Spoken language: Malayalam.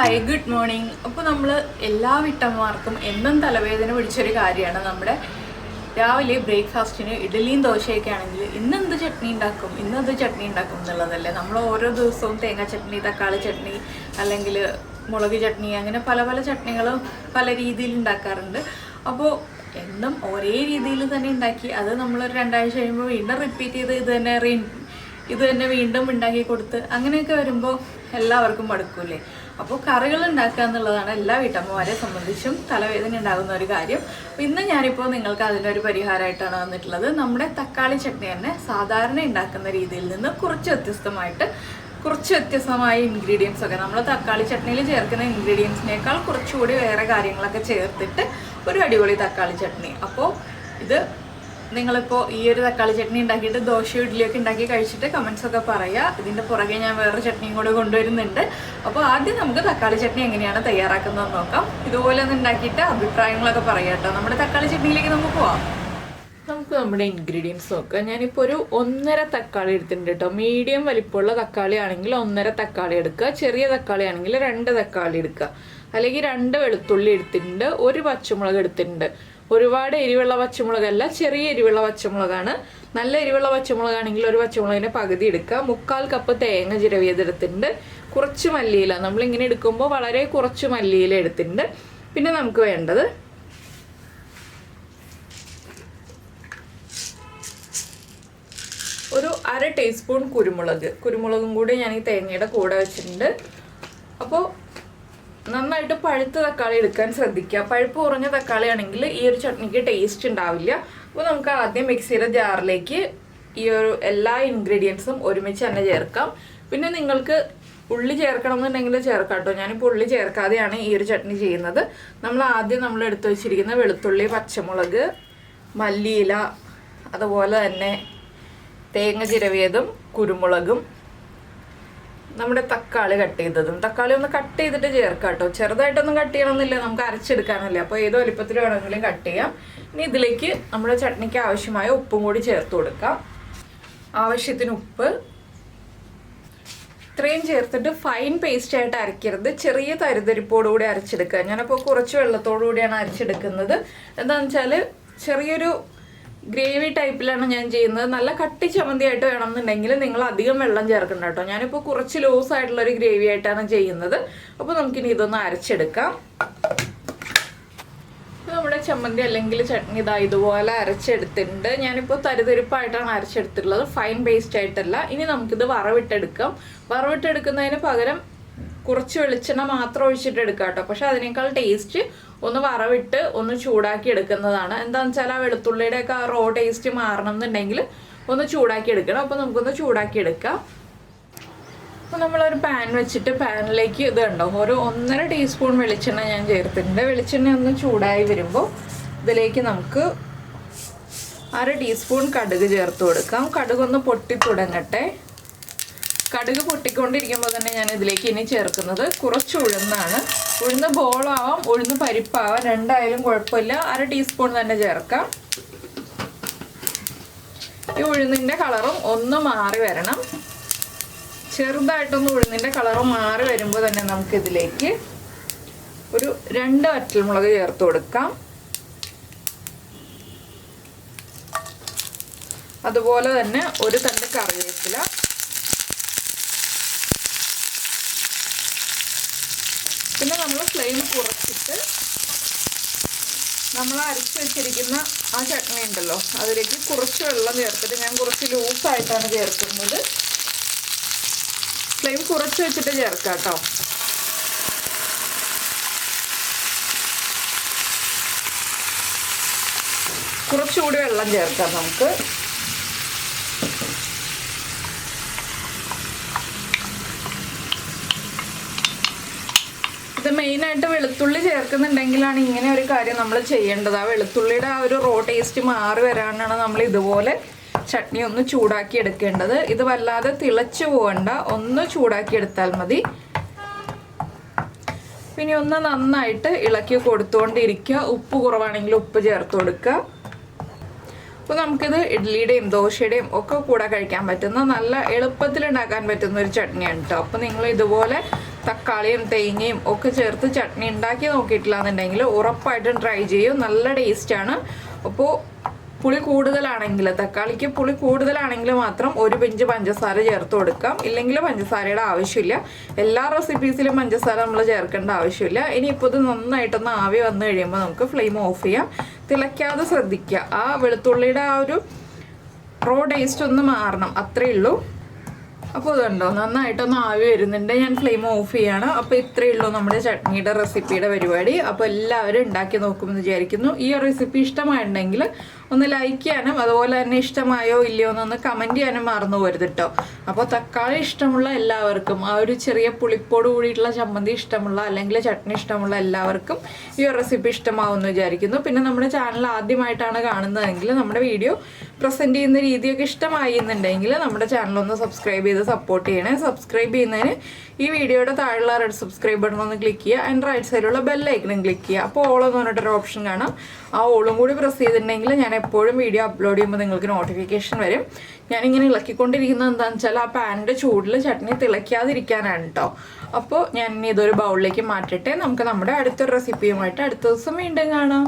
Hi good morning. അപ്പോൾ നമ്മൾ എല്ലാ വീട്ടമ്മമാർക്കും എന്നും തലവേദന പിടിച്ചൊരു കാര്യമാണ് നമ്മുടെ രാവിലെ ബ്രേക്ക്ഫാസ്റ്റിന് ഇഡ്ഡലിയും ദോശയൊക്കെ ആണെങ്കിൽ ഇന്നെന്ത് ചട്നി ഉണ്ടാക്കും എന്നുള്ളതല്ലേ. നമ്മൾ ഓരോ ദിവസവും തേങ്ങ ചട്നി, തക്കാളി ചട്നി, അല്ലെങ്കിൽ മുളക് ചട്നി, അങ്ങനെ പല പല ചട്നികളും പല രീതിയിൽ ഉണ്ടാക്കാറുണ്ട്. അപ്പോൾ എന്നും ഒരേ രീതിയിൽ തന്നെ ഉണ്ടാക്കി അത് നമ്മളൊരു 2 ആഴ്ച കഴിയുമ്പോൾ വീണ്ടും റിപ്പീറ്റ് ചെയ്ത് ഇത് തന്നെ വീണ്ടും ഉണ്ടാക്കി കൊടുത്ത് അങ്ങനെയൊക്കെ വരുമ്പോൾ എല്ലാവർക്കും മടുക്കൂലേ. അപ്പോൾ കറികൾ ഉണ്ടാക്കുക എന്നുള്ളതാണ് എല്ലാ വീട്ടമ്മമാരെ സംബന്ധിച്ചും തലവേദന ഉണ്ടാകുന്ന ഒരു കാര്യം. ഇന്ന് ഞാനിപ്പോൾ നിങ്ങൾക്ക് അതിനൊരു പരിഹാരമായിട്ടാണ് വന്നിട്ടുള്ളത്. നമ്മുടെ തക്കാളി ചട്നി തന്നെ സാധാരണ ഉണ്ടാക്കുന്ന രീതിയിൽ നിന്ന് കുറച്ച് വ്യത്യസ്തമായ ഇൻഗ്രീഡിയൻസ് ഒക്കെ നമ്മൾ തക്കാളി ചട്നിയിൽ ചേർക്കുന്ന ഇൻഗ്രീഡിയൻസിനേക്കാൾ കുറച്ചുകൂടി വേറെ കാര്യങ്ങളൊക്കെ ചേർത്തിട്ട് ഒരു അടിപൊളി തക്കാളി ചട്നി. അപ്പോൾ ഇത് നിങ്ങളിപ്പോൾ ഈ ഒരു തക്കാളി ചട്നി ഉണ്ടാക്കിയിട്ട് ദോശയോ ഇഡ്ഡലിയൊക്കെ ഉണ്ടാക്കി കഴിച്ചിട്ട് കമൻസൊക്കെ പറയുക. ഇതിൻ്റെ പുറകെ ഞാൻ വേറൊരു ചട്നിയും കൂടെ കൊണ്ടുവരുന്നുണ്ട്. അപ്പോൾ ആദ്യം നമുക്ക് തക്കാളി ചട്നി എങ്ങനെയാണ് തയ്യാറാക്കുന്നതെന്ന് നോക്കാം. ഇതുപോലെ ഒന്ന് ഉണ്ടാക്കിയിട്ട് അഭിപ്രായങ്ങളൊക്കെ പറയാം കേട്ടോ. നമ്മുടെ തക്കാളി ചട്നിയിലേക്ക് നമുക്ക് പോവാം. നമുക്ക് നമ്മുടെ ഇൻഗ്രീഡിയൻസ് നോക്കാം. ഞാനിപ്പോൾ ഒരു 1.5 തക്കാളി എടുത്തിട്ടുണ്ട് കേട്ടോ. മീഡിയം വലിപ്പമുള്ള തക്കാളി ആണെങ്കിൽ 1.5 തക്കാളി എടുക്കുക. ചെറിയ തക്കാളി ആണെങ്കിൽ 2 തക്കാളി എടുക്കുക. അല്ലെങ്കിൽ 2 വെളുത്തുള്ളി എടുത്തിട്ടുണ്ട്. 1 പച്ചമുളക് എടുത്തിട്ടുണ്ട്. ഒരുപാട് എരിവുള്ള പച്ചമുളകല്ല, ചെറിയ എരിവുള്ള പച്ചമുളകാണ്. നല്ല എരിവുള്ള പച്ചമുളകാണെങ്കിൽ 1 പച്ചമുളകിൻ്റെ പകുതി എടുക്കുക. 1/4 കപ്പ് തേങ്ങ ചിരവിയതെടുത്തിട്ടുണ്ട്. കുറച്ച് മല്ലിയില, നമ്മളിങ്ങനെ എടുക്കുമ്പോൾ വളരെ കുറച്ച് മല്ലിയില എടുത്തിട്ടുണ്ട്. പിന്നെ നമുക്ക് വേണ്ടത് ഒരു 1/2 ടീസ്പൂൺ കുരുമുളകും കൂടി ഞാൻ ഈ തേങ്ങയുടെ കൂടെ വെച്ചിട്ടുണ്ട്. അപ്പോൾ നന്നായിട്ട് പഴുത്ത തക്കാളി എടുക്കാൻ ശ്രദ്ധിക്കുക. പഴുപ്പ് കുറഞ്ഞ തക്കാളി ആണെങ്കിൽ ഈ ഒരു ചട്നിക്ക് ടേസ്റ്റ് ഉണ്ടാവില്ല. അപ്പോൾ നമുക്ക് ആദ്യം മിക്സിയുടെ ജാറിലേക്ക് ഈ ഒരു എല്ലാ ഇൻഗ്രീഡിയൻസും ഒരുമിച്ച് തന്നെ ചേർക്കാം. പിന്നെ നിങ്ങൾക്ക് ഉള്ളി ചേർക്കണം എന്നുണ്ടെങ്കിൽ ചേർക്കാം കേട്ടോ. ഞാനിപ്പോൾ ഉള്ളി ചേർക്കാതെയാണ് ഈ ഒരു ചട്നി ചെയ്യുന്നത്. നമ്മൾ എടുത്തു വെച്ചിരിക്കുന്ന വെളുത്തുള്ളി, പച്ചമുളക്, മല്ലിയില, അതുപോലെ തന്നെ തേങ്ങ ചിരവിയതും കുരുമുളകും, നമ്മുടെ തക്കാളി കട്ട് ചെയ്തതും. തക്കാളി ഒന്ന് കട്ട് ചെയ്തിട്ട് ചേർക്കാം കേട്ടോ. ചെറുതായിട്ടൊന്നും കട്ട് ചെയ്യണമെന്നില്ല, നമുക്ക് അരച്ചെടുക്കാനല്ലേ. അപ്പോൾ ഏത് വലിപ്പത്തിൽ വേണമെങ്കിലും കട്ട് ചെയ്യാം. ഇനി ഇതിലേക്ക് നമ്മുടെ ചട്നിക്ക് ആവശ്യമായ ഉപ്പും കൂടി ചേർത്ത് കൊടുക്കാം. ആവശ്യത്തിന് ഉപ്പ്. ഇത്രയും ചേർത്തിട്ട് ഫൈൻ പേസ്റ്റ് ആയിട്ട് അരയ്ക്കരുത്, ചെറിയ തരിതരിപ്പോടുകൂടി അരച്ചെടുക്കുക. ഞാനപ്പോൾ കുറച്ച് വെള്ളത്തോടു കൂടിയാണ് അരച്ചെടുക്കുന്നത്. എന്താണെന്ന് വെച്ചാൽ ചെറിയൊരു ഗ്രേവി ടൈപ്പിലാണ് ഞാൻ ചെയ്യുന്നത്. നല്ല കട്ടി ചമ്മന്തിയായിട്ട് വേണമെന്നുണ്ടെങ്കിൽ നിങ്ങൾ അധികം വെള്ളം ചേർക്കണ്ട കേട്ടോ. ഞാനിപ്പോൾ കുറച്ച് ലൂസ് ആയിട്ടുള്ളൊരു ഗ്രേവി ആയിട്ടാണ് ചെയ്യുന്നത്. അപ്പോൾ നമുക്കിനി ഇതൊന്ന് അരച്ചെടുക്കാം. നമ്മുടെ ചമ്മന്തി അല്ലെങ്കിൽ ചട്നി ഇതുപോലെ അരച്ചെടുത്തിട്ടുണ്ട്. ഞാനിപ്പോൾ തരിതരിപ്പായിട്ടാണ് അരച്ചെടുത്തിട്ടുള്ളത്, ഫൈൻ പേസ്റ്റ് ആയിട്ടല്ല. ഇനി നമുക്കിത് വറവിട്ടെടുക്കാം. വറവിട്ടെടുക്കുന്നതിന് പകരം കുറച്ച് വെളിച്ചെണ്ണ മാത്രം ഒഴിച്ചിട്ട് എടുക്കാം കേട്ടോ. പക്ഷെ അതിനേക്കാൾ ടേസ്റ്റ് ഒന്ന് വറവിട്ട് ഒന്ന് ചൂടാക്കി എടുക്കുന്നതാണ്. എന്താണെന്ന് വെച്ചാൽ ആ വെളുത്തുള്ളിയുടെയൊക്കെ ആ റോ ടേസ്റ്റ് മാറണം എന്നുണ്ടെങ്കിൽ ഒന്ന് ചൂടാക്കി എടുക്കണം. അപ്പോൾ നമുക്കൊന്ന് ചൂടാക്കി എടുക്കാം. അപ്പോൾ നമ്മളൊരു പാൻ വെച്ചിട്ട് പാനിലേക്ക് ഇത് കണ്ടോ, ഒരു 1.5 ടീസ്പൂൺ വെളിച്ചെണ്ണ ഞാൻ ചേർത്തിട്ടുണ്ട്. വെളിച്ചെണ്ണ ഒന്ന് ചൂടായി വരുമ്പോൾ ഇതിലേക്ക് നമുക്ക് 1/2 ടീസ്പൂൺ കടുക് ചേർത്ത് കൊടുക്കാം. കടുകൊന്ന് പൊട്ടി തുടങ്ങട്ടെ. കടുക് പൊട്ടിക്കൊണ്ടിരിക്കുമ്പോൾ തന്നെ ഞാൻ ഇതിലേക്ക് ഇനി ചേർക്കുന്നത് കുറച്ച് ഉഴുന്നാണ്. ഉഴുന്ന് ബോളാവാം, ഉഴുന്ന് പരിപ്പാവാം, രണ്ടായാലും കുഴപ്പമില്ല. 1/2 ടീസ്പൂൺ തന്നെ ചേർക്കാം. ഈ ഉഴുന്നിൻ്റെ കളറും ഒന്ന് മാറി വരണം. ചെറുതായിട്ടൊന്ന് ഉഴുന്നിൻ്റെ കളറ് മാറി വരുമ്പോൾ തന്നെ നമുക്കിതിലേക്ക് ഒരു 2 വറ്റൽമുളക് ചേർത്ത് കൊടുക്കാം. അതുപോലെ തന്നെ ഒരു തണ്ട് കറിവേപ്പില. പിന്നെ നമ്മൾ ഫ്ലെയിം കുറച്ചിട്ട് നമ്മൾ അരച്ച് വെച്ചിരിക്കുന്ന ആ ചട്നി ഉണ്ടല്ലോ അതിലേക്ക് കുറച്ച് വെള്ളം ചേർത്തിട്ട്, ഞാൻ കുറച്ച് ലൂസായിട്ടാണ് ചേർക്കുന്നത്. ഫ്ലെയിം കുറച്ച് വെച്ചിട്ട് ചേർക്കാം കേട്ടോ. കുറച്ചുകൂടി വെള്ളം ചേർക്കാം നമുക്ക്. ഇത് മെയിനായിട്ട് വെളുത്തുള്ളി ചേർക്കുന്നുണ്ടെങ്കിലാണ് ഇങ്ങനെ ഒരു കാര്യം നമ്മൾ ചെയ്യേണ്ടത്. ആ വെളുത്തുള്ളിയുടെ ആ ഒരു റോ ടേസ്റ്റ് മാറി വരാനാണ് നമ്മൾ ഇതുപോലെ ചട്നി ഒന്ന് ചൂടാക്കി എടുക്കേണ്ടത്. ഇത് വല്ലാതെ തിളച്ചു പോകണ്ട, ഒന്ന് ചൂടാക്കി എടുത്താൽ മതി. പിന്നെ ഒന്ന് നന്നായിട്ട് ഇളക്കി കൊടുത്തുകൊണ്ടിരിക്കുക. ഉപ്പ് കുറവാണെങ്കിൽ ഉപ്പ് ചേർത്ത് കൊടുക്കുക. അപ്പോൾ നമുക്കിത് ഇഡ്ഡലിയുടെയും ദോശയുടെയും ഒക്കെ കൂടെ കഴിക്കാൻ പറ്റുന്ന നല്ല എളുപ്പത്തിൽ ഉണ്ടാക്കാൻ പറ്റുന്ന ഒരു ചട്നിയാണ് കേട്ടോ. അപ്പോൾ നിങ്ങൾ ഇതുപോലെ തക്കാളിയും തേങ്ങയും ഒക്കെ ചേർത്ത് ചട്നി ഉണ്ടാക്കി നോക്കിയിട്ടില്ല എന്നുണ്ടെങ്കിൽ ഉറപ്പായിട്ടും ട്രൈ ചെയ്യും. നല്ല ടേസ്റ്റാണ്. അപ്പോൾ പുളി കൂടുതലാണെങ്കിൽ, തക്കാളിക്ക് പുളി കൂടുതലാണെങ്കിൽ മാത്രം ഒരു പിഞ്ച് പഞ്ചസാര ചേർത്ത് കൊടുക്കാം. ഇല്ലെങ്കിൽ പഞ്ചസാരയുടെ ആവശ്യമില്ല. എല്ലാ റെസിപ്പീസിലും പഞ്ചസാര നമ്മൾ ചേർക്കേണ്ട ആവശ്യമില്ല. ഇനിയിപ്പോൾ ഇത് നന്നായിട്ടൊന്ന് ആവി വന്നു കഴിയുമ്പോൾ നമുക്ക് ഫ്ലെയിം ഓഫ് ചെയ്യാം. തിളയ്ക്കാതെ ശ്രദ്ധിക്കുക. ആ വെളുത്തുള്ളിയുടെ ആ ഒരു റോ ടേസ്റ്റ് ഒന്ന് മാറണം, അത്രയേ ഉള്ളൂ. അപ്പോൾ ഇതുണ്ടോ നന്നായിട്ടൊന്ന് ആവി വരുന്നുണ്ട്. ഞാൻ ഫ്ലെയിം ഓഫ് ചെയ്യാണ്. അപ്പോൾ ഇത്രയേ ഉള്ളൂ നമ്മുടെ ചട്നിയുടെ റെസിപ്പിയുടെ പരിപാടി. അപ്പോൾ എല്ലാവരും ഉണ്ടാക്കി നോക്കുമെന്ന് വിചാരിക്കുന്നു. ഈ റെസിപ്പി ഇഷ്ടമായിട്ടുണ്ടെങ്കിൽ ഒന്ന് ലൈക്ക് ചെയ്യാനും അതുപോലെ തന്നെ ഇഷ്ടമായോ ഇല്ലയോ എന്നൊന്ന് കമൻറ്റ് ചെയ്യാനും മറന്നു പോരുത് കേട്ടോ. അപ്പോൾ തക്കാളി ഇഷ്ടമുള്ള എല്ലാവർക്കും, ആ ഒരു ചെറിയ പുളിപ്പോട് കൂടിയിട്ടുള്ള ചമ്മന്തി ഇഷ്ടമുള്ള അല്ലെങ്കിൽ ചട്നി ഇഷ്ടമുള്ള എല്ലാവർക്കും ഈ റെസിപ്പി ഇഷ്ടമാവുമെന്ന് വിചാരിക്കുന്നു. പിന്നെ നമ്മുടെ ചാനൽ ആദ്യമായിട്ടാണ് കാണുന്നതെങ്കിൽ നമ്മുടെ വീഡിയോ പ്രസൻറ്റ് ചെയ്യുന്ന രീതിയൊക്കെ ഇഷ്ടമായി എന്നുണ്ടെങ്കിൽ നമ്മുടെ ചാനലൊന്ന് സബ്സ്ക്രൈബ് ചെയ്ത് സപ്പോർട്ട് ചെയ്യണേ. സബ്സ്ക്രൈബ് ചെയ്യുന്നതിന് ഈ വീഡിയോയുടെ താഴെയുള്ള റെഡ് സബ്സ്ക്രൈബ് ബട്ടൺ ഒന്ന് ക്ലിക്ക് ചെയ്യുക. ആൻഡ് റൈറ്റ് സൈഡിലുള്ള ബെല്ലൈക്കണും ക്ലിക്ക് ചെയ്യുക. അപ്പോൾ ഓളെന്ന് പറഞ്ഞിട്ടൊരു ഓപ്ഷൻ കാണാം. ആ ഓളും കൂടി പ്രസ് ചെയ്തിട്ടുണ്ടെങ്കിൽ ഞാൻ എപ്പോഴും വീഡിയോ അപ്ലോഡ് ചെയ്യുമ്പോൾ നിങ്ങൾക്ക് നോട്ടിഫിക്കേഷൻ വരും. ഞാനിങ്ങനെ ഇളക്കിക്കൊണ്ടിരിക്കുന്നത് എന്താണെന്ന് വെച്ചാൽ ആ പാനിൻ്റെ ചൂടിൽ ചട്നി തിളയ്ക്കാതിരിക്കാനാണ് കേട്ടോ. അപ്പോൾ ഞാൻ ഇനി ഇതൊരു ബൗളിലേക്ക് മാറ്റട്ടെ. നമുക്ക് നമ്മുടെ അടുത്തൊരു റെസിപ്പിയുമായിട്ട് അടുത്ത ദിവസം വീണ്ടും കാണാം.